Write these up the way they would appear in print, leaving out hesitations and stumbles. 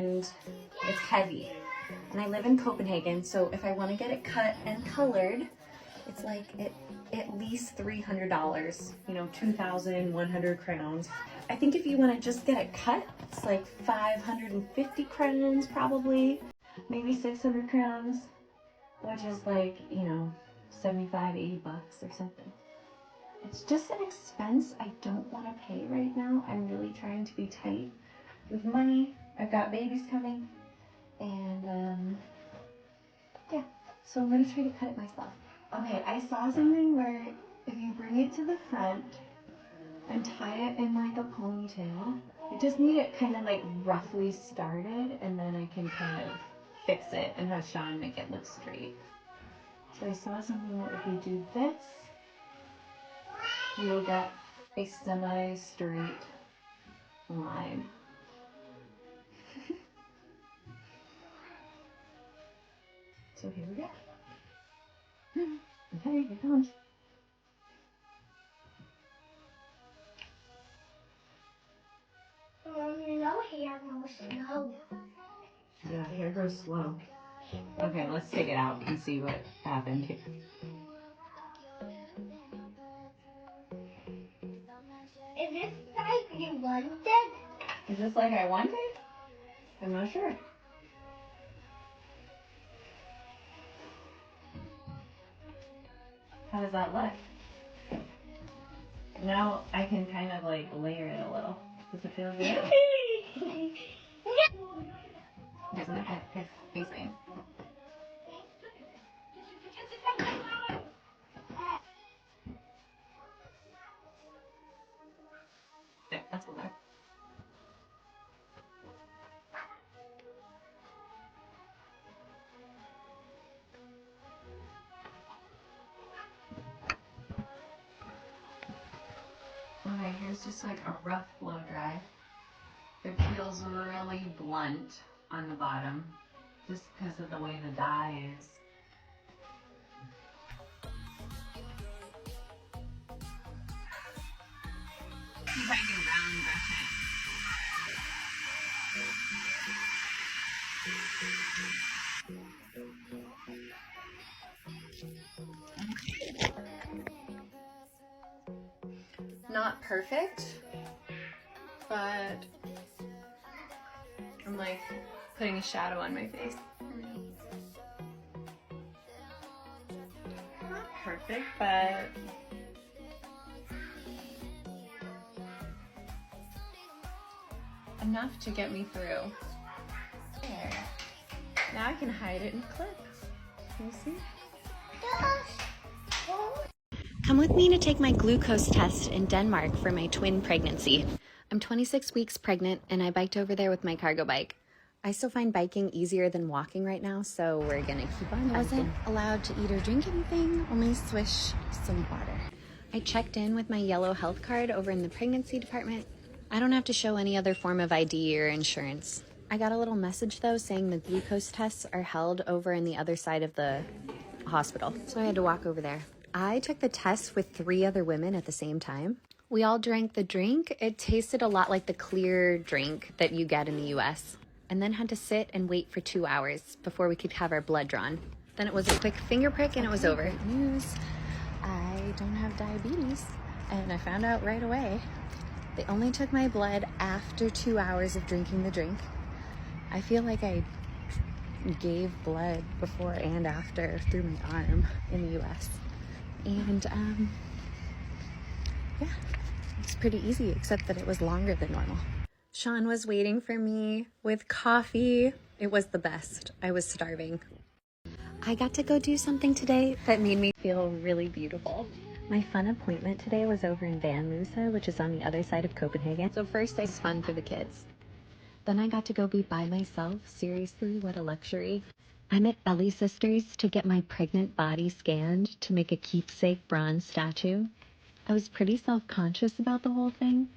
and it's heavy. And I live in Copenhagen, so if I want to get it cut and colored, it's like at least $300, you know, 2,100 crowns. I think if you want to just get it cut, it's like 550 crowns probably, maybe 600 crowns, which is like, you know, 75, 80 bucks or something. It's just an expense I don't want to pay right now. I'm really trying to be tight with money. I've got babies coming, and yeah, so I'm gonna try to cut it myself. Okay, I saw something where if you bring it to the front and tie it in like a ponytail, I just need it kind of like roughly started, and then I can kind of fix it and have Sean make it look straight. So I saw something that if you do this, you'll get a semi-straight line. So here we go. Okay, here comes. No hair goes slow. Yeah, hair grows slow. Okay, let's take it out and see what happened here. Is this like you wanted? Is this like I wanted? I'm not sure. How does that look? Now I can kind of like layer it a little. Does it feel good? Doesn't it? His face paint. There, that's better. Okay, here's just like a rough blow dry. It feels really blunt on the bottom, just because of the way the dye is. See if I can round brush it. Not perfect, but I'm like putting a shadow on my face. Not perfect, but enough to get me through. There. Now I can hide it and clip. Can you see? Come with me to take my glucose test in Denmark for my twin pregnancy. I'm 26 weeks pregnant and I biked over there with my cargo bike. I still find biking easier than walking right now, so we're gonna keep on biking. I wasn't allowed to eat or drink anything, only swish some water. I checked in with my yellow health card over in the pregnancy department. I don't have to show any other form of ID or insurance. I got a little message though saying the glucose tests are held over in the other side of the hospital, so I had to walk over there. I took the test with 3 other women at the same time. We all drank the drink. It tasted a lot like the clear drink that you get in the US. And then had to sit and wait for 2 hours before we could have our blood drawn. Then it was a quick finger prick and it was over. Great news. I don't have diabetes. And I found out right away. They only took my blood after 2 hours of drinking the drink. I feel like I gave blood before and after through my arm in the US. And yeah, it's pretty easy, except that it was longer than normal. Sean was waiting for me with coffee. It was the best. I was starving. I got to go do something today that made me feel really beautiful. My fun appointment today was over in Van Lusa, which is on the other side of Copenhagen. So first it's fun for the kids. Then I got to go be by myself. Seriously, what a luxury. I met Ellie sisters to get my pregnant body scanned to make a keepsake bronze statue. I was pretty self-conscious about the whole thing,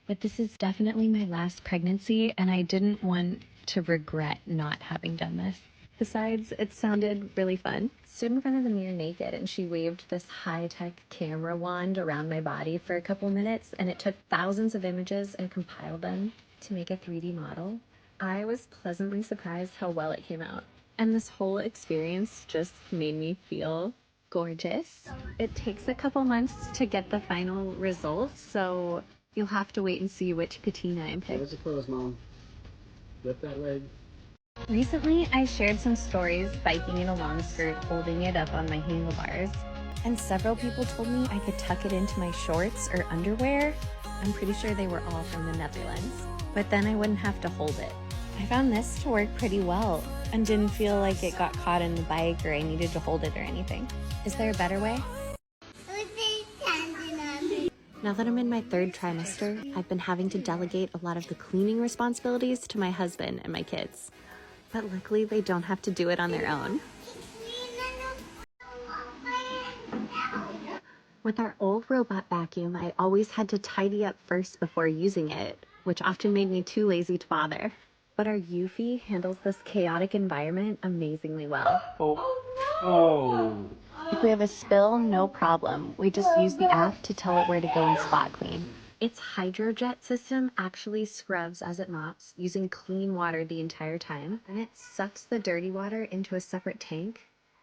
but this is definitely my last pregnancy and I didn't want to regret not having done this. Besides, it sounded really fun. Stood in front of the mirror naked and she waved this high-tech camera wand around my body for a couple minutes and it took thousands of images and compiled them to make a 3D model. I was pleasantly surprised how well it came out. And this whole experience just made me feel gorgeous. It takes a couple months to get the final results, so you'll have to wait and see which patina I pick. Close it close, Mom. Lift that leg. Recently, I shared some stories biking in a long skirt, holding it up on my handlebars. And several people told me I could tuck it into my shorts or underwear. I'm pretty sure they were all from the Netherlands. But then I wouldn't have to hold it. I found this to work pretty well and didn't feel like it got caught in the bike or I needed to hold it or anything. Is there a better way? Now that I'm in my third trimester, I've been having to delegate a lot of the cleaning responsibilities to my husband and my kids. But luckily, they don't have to do it on their own. With our old robot vacuum, I always had to tidy up first before using it, which often made me too lazy to bother. But our Eufy handles this chaotic environment amazingly well. Oh. If we have a spill, no problem. We just use the app to tell it where to go and spot clean. Its hydrojet system actually scrubs as it mops, using clean water the entire time, and it sucks the dirty water into a separate tank.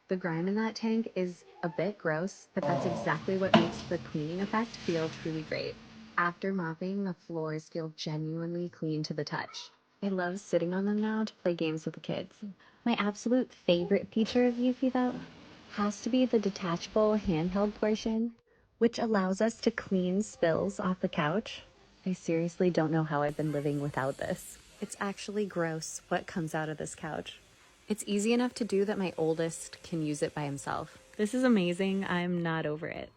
The grime in that tank is a bit gross, but that's exactly what makes the cleaning effect feel truly great. After mopping, the floors feel genuinely clean to the touch. I love sitting on them now to play games with the kids. My absolute favorite feature of Eufy, though, has to be the detachable handheld portion, which allows us to clean spills off the couch. I seriously don't know how I've been living without this. It's actually gross what comes out of this couch. It's easy enough to do that my oldest can use it by himself. This is amazing. I'm not over it.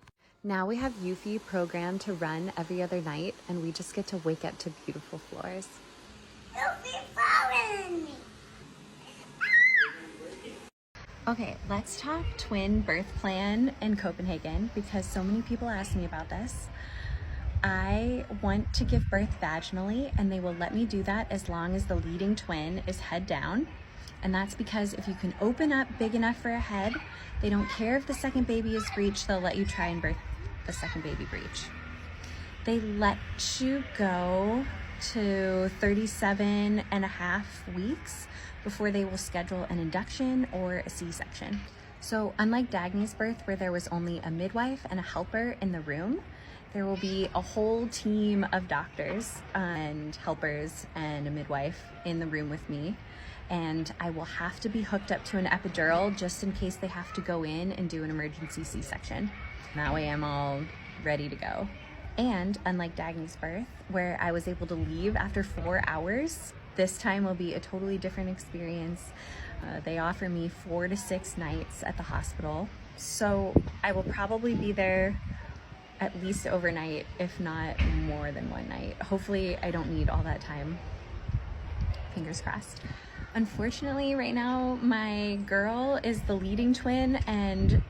Now we have Eufy programmed to run every other night, and we just get to wake up to beautiful floors. You'll be following me. Okay, let's talk twin birth plan in Copenhagen because so many people ask me about this. I want to give birth vaginally and they will let me do that as long as the leading twin is head down. And that's because if you can open up big enough for a head, they don't care if the second baby is breech, they'll let you try and birth the second baby breech. They let you go to 37 and a half weeks before they will schedule an induction or a C-section. So unlike Dagny's birth, where there was only a midwife and a helper in the room, there will be a whole team of doctors and helpers and a midwife in the room with me. And I will have to be hooked up to an epidural just in case they have to go in and do an emergency C-section. That way I'm all ready to go. And unlike Dagny's birth, where I was able to leave after 4 hours, this time will be a totally different experience. They offer me 4 to 6 nights at the hospital. So I will probably be there at least overnight, if not more than one night. Hopefully I don't need all that time. Fingers crossed. Unfortunately, right now, my girl is the leading twin and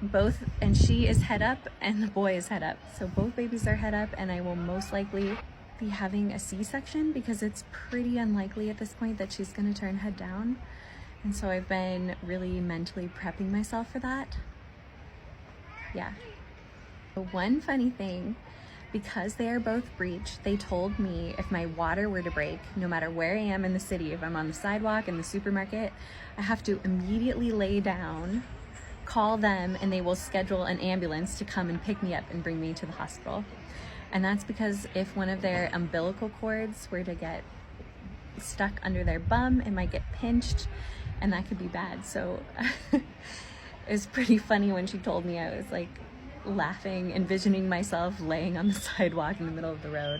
she is head up and the boy is head up. So both babies are head up and I will most likely be having a C-section because it's pretty unlikely at this point that she's gonna turn head down. And so I've been really mentally prepping myself for that. Yeah. One funny thing, because they are both breech, they told me if my water were to break, no matter where I am in the city, if I'm on the sidewalk, in the supermarket, I have to immediately lay down, call them, and they will schedule an ambulance to come and pick me up and bring me to the hospital. And that's because if one of their umbilical cords were to get stuck under their bum, it might get pinched, and that could be bad. So it was pretty funny when she told me. I was like laughing, envisioning myself laying on the sidewalk in the middle of the road.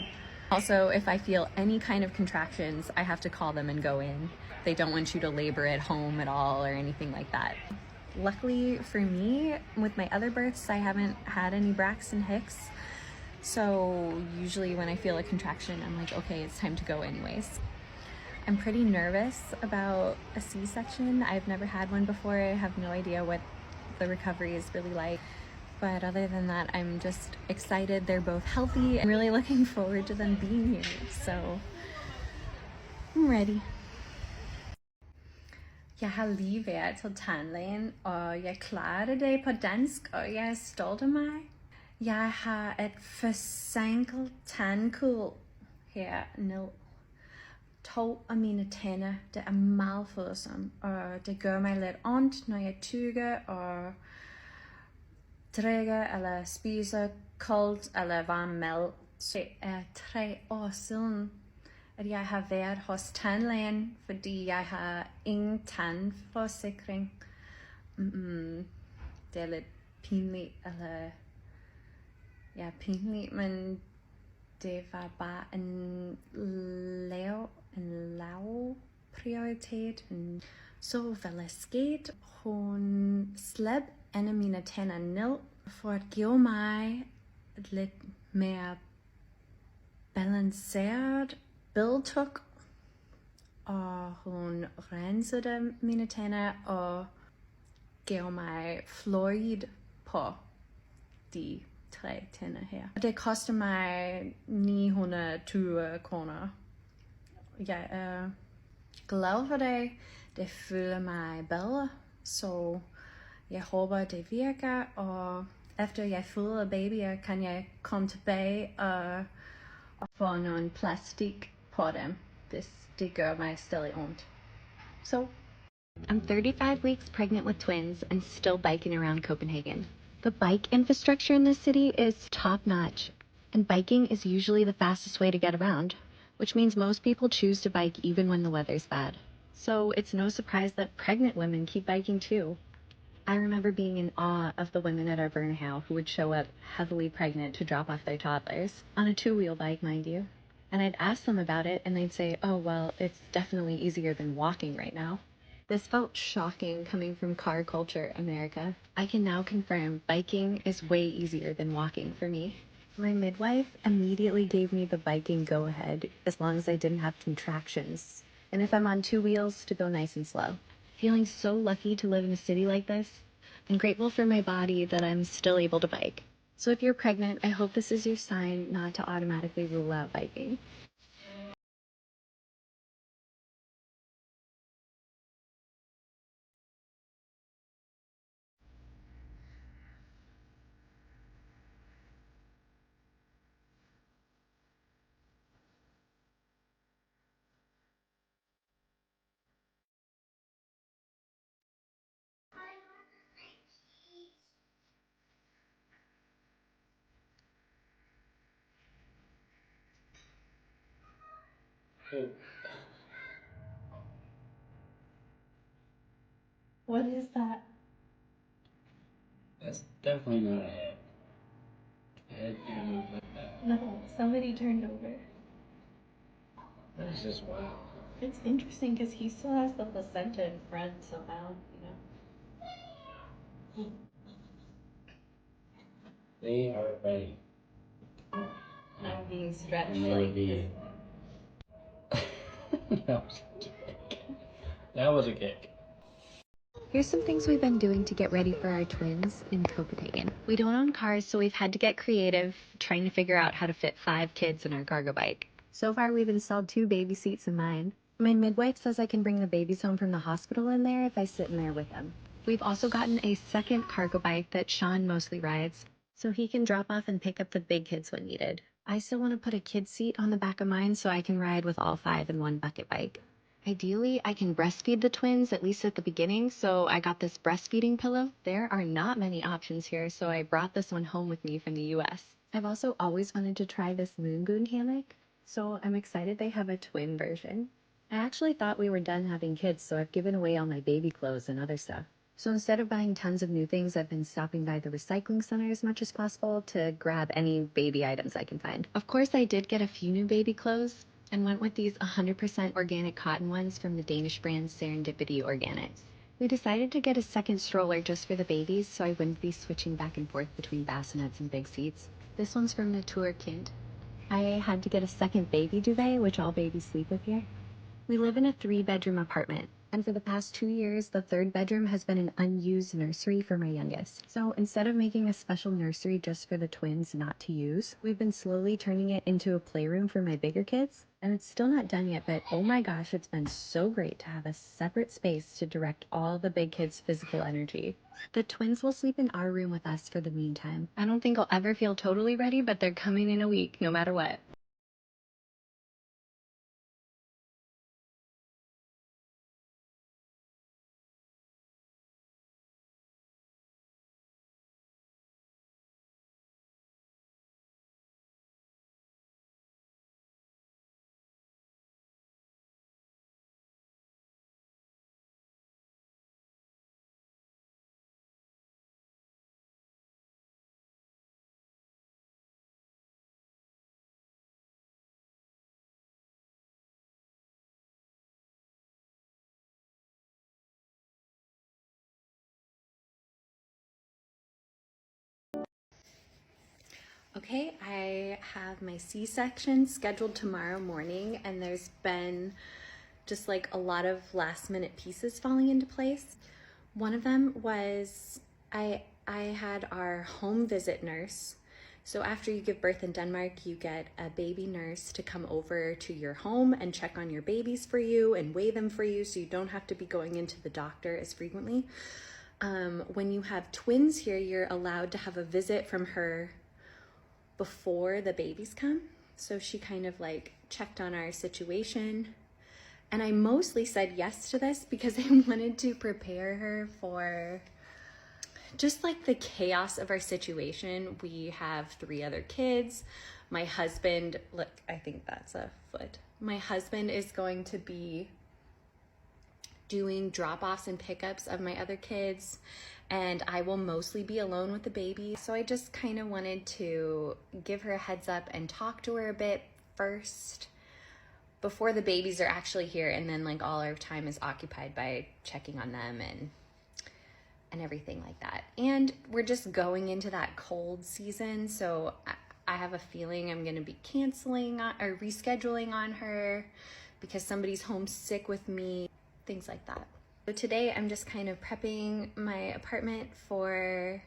Also, if I feel any kind of contractions, I have to call them and go in. They don't want you to labor at home at all or anything like that. Luckily for me, with my other births, I haven't had any Braxton Hicks. So usually when I feel a contraction, I'm like, okay, it's time to go anyways. I'm pretty nervous about a C-section. I've never had one before. I have no idea what the recovery is really like. But other than that, I'm just excited. They're both healthy. I'm really looking forward to them being here. So I'm ready. Jeg har lige været til tandlægen, og jeg klarede det på dansk, og jeg er stolt af mig. Jeg har et forsinket tandkul her ned. 2 af mine tænder, det er meget følsomme, og det gør mig lidt ondt, når jeg tygger og drikker eller spiser koldt eller varm mad. Så det er 3 år siden, at jeg har været hos tandlægen, fordi jeg har ingen tandforsikring. Det er lidt pinligt, eller ja, pinligt, men det var bare en lav prioritet. Så hvad er sket? Hun slap en af mine tænder ned for at give mig et lidt mere balanceret bæltug. Og hun rensede mine tænder og gav mig fluorid på de 3 tænder her. Det koster mig 920 kroner. Jeg er glad for det. Det føler mig bedre, så jeg håber det virker, og efter jeg føder babyer, kan jeg komme tilbage og få nogle plastik på dem, hvis det gør mig stadig ondt. Så I'm 35 weeks pregnant with twins and still biking around Copenhagen. The bike infrastructure in this city is top notch, and biking is usually the fastest way to get around, which means most people choose to bike even when the weather's bad. So it's no surprise that pregnant women keep biking too. I remember being in awe of the women at our Burnhouse who would show up heavily pregnant to drop off their toddlers, on a 2-wheel bike, mind you. And I'd ask them about it, and they'd say, oh, well, it's definitely easier than walking right now. This felt shocking coming from car culture America. I can now confirm biking is way easier than walking for me. My midwife immediately gave me the biking go-ahead as long as I didn't have contractions, and if I'm on 2 wheels, to go nice and slow. Feeling so lucky to live in a city like this, and grateful for my body that I'm still able to bike. So if you're pregnant, I hope this is your sign not to automatically rule out biking. Oh, what is that? that's definitely not a head camera, but No, somebody turned over. that is just wild. It's interesting because he still has the placenta in front somehow, They are ready. I'm being stretched And they would be. That was a kick. That was a kick. Here's some things we've been doing to get ready for our twins in Copenhagen. We don't own cars, so we've had to get creative trying to figure out how to fit 5 kids in our cargo bike. So far, we've installed 2 baby seats in mine. My midwife says I can bring the babies home from the hospital in there if I sit in there with them. We've also gotten a second cargo bike that Sean mostly rides, so he can drop off and pick up the big kids when needed. I still want to put a kid seat on the back of mine so I can ride with all 5 in one bucket bike. Ideally, I can breastfeed the twins, at least at the beginning, so I got this breastfeeding pillow. There are not many options here, so I brought this one home with me from the US. I've also always wanted to try this moon boon hammock, so I'm excited they have a twin version. I actually thought we were done having kids, so I've given away all my baby clothes and other stuff. So instead of buying tons of new things, I've been stopping by the recycling center as much as possible to grab any baby items I can find. Of course, I did get a few new baby clothes, and went with these 100% organic cotton ones from the Danish brand Serendipity Organics. We decided to get a second stroller just for the babies, so I wouldn't be switching back and forth between bassinets and big seats. This one's from Natur Kind. I had to get a second baby duvet, which all babies sleep with here. We live in a 3-bedroom apartment, and for the past 2 years, the 3rd bedroom has been an unused nursery for my youngest. So instead of making a special nursery just for the twins not to use, we've been slowly turning it into a playroom for my bigger kids. And it's still not done yet, but oh my gosh, it's been so great to have a separate space to direct all the big kids' physical energy. The twins will sleep in our room with us for the meantime. I don't think I'll ever feel totally ready, but they're coming in a week, no matter what. Okay, I have my C-section scheduled tomorrow morning, and there's been just like a lot of last minute pieces falling into place. One of them was I had our home visit nurse. So after you give birth in Denmark, you get a baby nurse to come over to your home and check on your babies for you and weigh them for you, so you don't have to be going into the doctor as frequently. When you have twins here, you're allowed to have a visit from her before the babies come. So she kind of like checked on our situation. And I mostly said yes to this because I wanted to prepare her for just like the chaos of our situation. We have 3 other kids. My husband, look, I think that's a foot. My husband is going to be doing drop-offs and pickups of my other kids, and I will mostly be alone with the baby. So I just kind of wanted to give her a heads up and talk to her a bit first before the babies are actually here, and then like all our time is occupied by checking on them and everything like that. And we're just going into that cold season, so I have a feeling I'm going to be canceling or rescheduling on her because somebody's homesick with me, things like that. So today I'm just kind of prepping my apartment for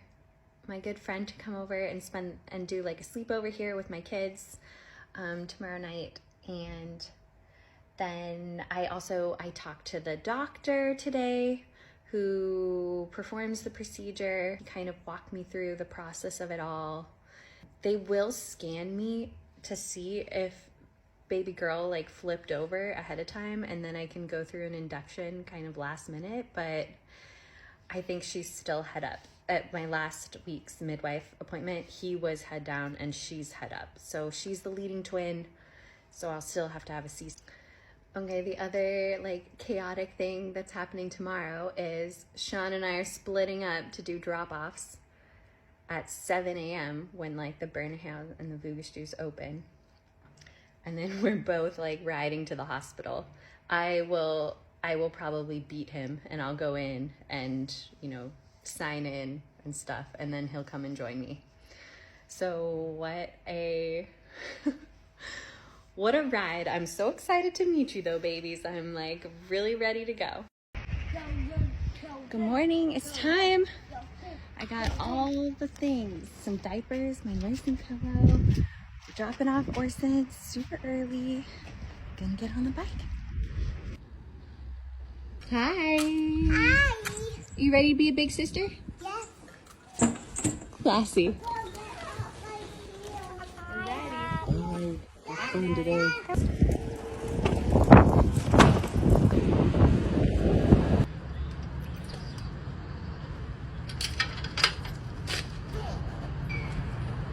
my good friend to come over and do like a sleepover here with my kids tomorrow night. And then I talked to the doctor today who performs the procedure. He kind of walked me through the process of it all. They will scan me to see if baby girl like flipped over ahead of time, and then I can go through an induction kind of last minute, but I think she's still head up. At my last week's midwife appointment, he was head down and she's head up. So she's the leading twin, so I'll still have to have a C-section. Okay, the other like chaotic thing that's happening tomorrow is Sean and I are splitting up to do drop-offs at 7 a.m. when like the Bernhouse and the Vugestu's open. And then we're both like riding to the hospital. I will probably beat him, and I'll go in and, you know, sign in and stuff, and then he'll come and join me. So what a what a ride. I'm so excited to meet you though, babies. I'm like really ready to go. Good morning, it's time. I got all the things, some diapers, my nursing pillow, dropping off Orson super early. Gonna get on the bike. Hi. Hi. You ready to be a big sister? Yes. Classy. Bye. Have fun today.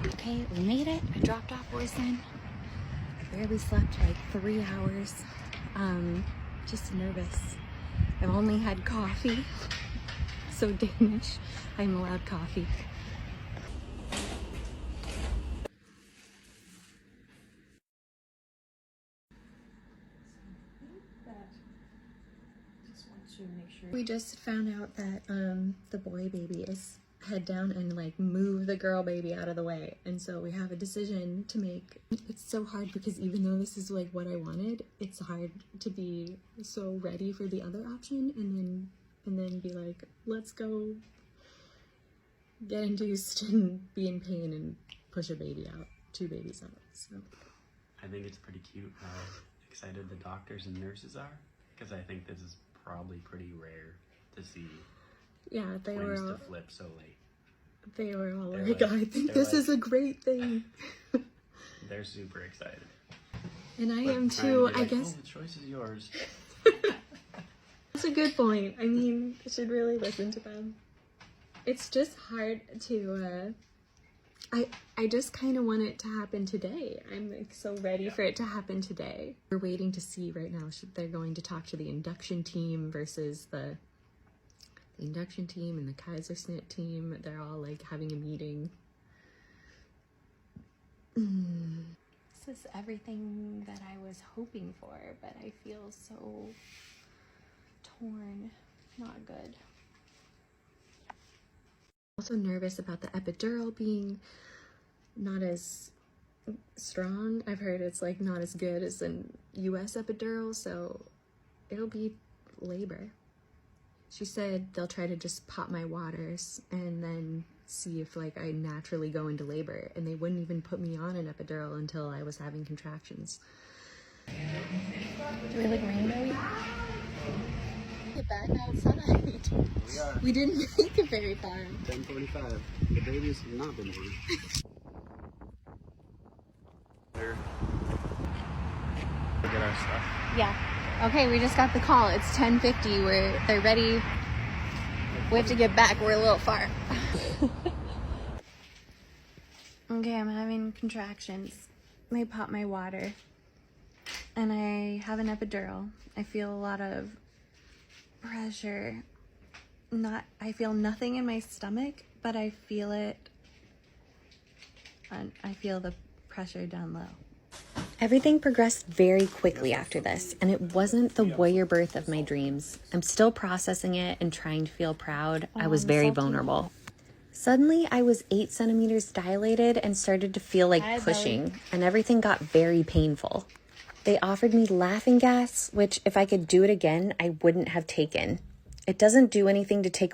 Okay, we made it. I dropped off Orson. I barely slept like 3 hours. Just nervous. I've only had coffee. So Danish. I'm allowed coffee. We just found out that the boy baby is head down and like move the girl baby out of the way, and so we have a decision to make. It's so hard because even though this is like what I wanted, it's hard to be so ready for the other option and then be like, let's go get induced and be in pain and push a baby out, 2 babies out. So I think it's pretty cute how excited the doctors and nurses are, because I think this is probably pretty rare to see yeah, they were twins all, to flip so late. they were all They're like, like- I think they're this like- is a great thing. They're super excited. And I But am trying to too, be I like, guess. Oh, the choice is yours. That's a good point. I mean, I should really listen to them. It's just hard to, I just kind of want it to happen today. I'm like so ready for it to happen today. We're waiting to see right now. They're going to talk to the induction team versus the induction team and the Kaisersnitt team. They're all like having a meeting. This is everything that I was hoping for, but I feel so torn. Not good. Also nervous about the epidural being not as strong. I've heard it's like not as good as an US epidural, so it'll be labor. She said they'll try to just pop my waters and then see if like I naturally go into labor, and they wouldn't even put me on an epidural until I was having contractions. Do we look rainbowy? Get back outside. We didn't make it very far. 10:45. The baby's not been born. Get our stuff. Yeah. Okay, we just got the call. It's 10:50. They're ready. We have to get back. We're a little far. Okay, I'm having contractions. They pop my water. And I have an epidural. I feel a lot of pressure. I feel nothing in my stomach, but I feel it. And I feel the pressure down low. Everything progressed very quickly after this, and it wasn't the warrior birth of my dreams. I'm still processing it and trying to feel proud. I was very vulnerable. Suddenly, I was 8 centimeters dilated and started to feel like pushing, and everything got very painful. They offered me laughing gas, which if I could do it again, I wouldn't have taken. It doesn't do anything to take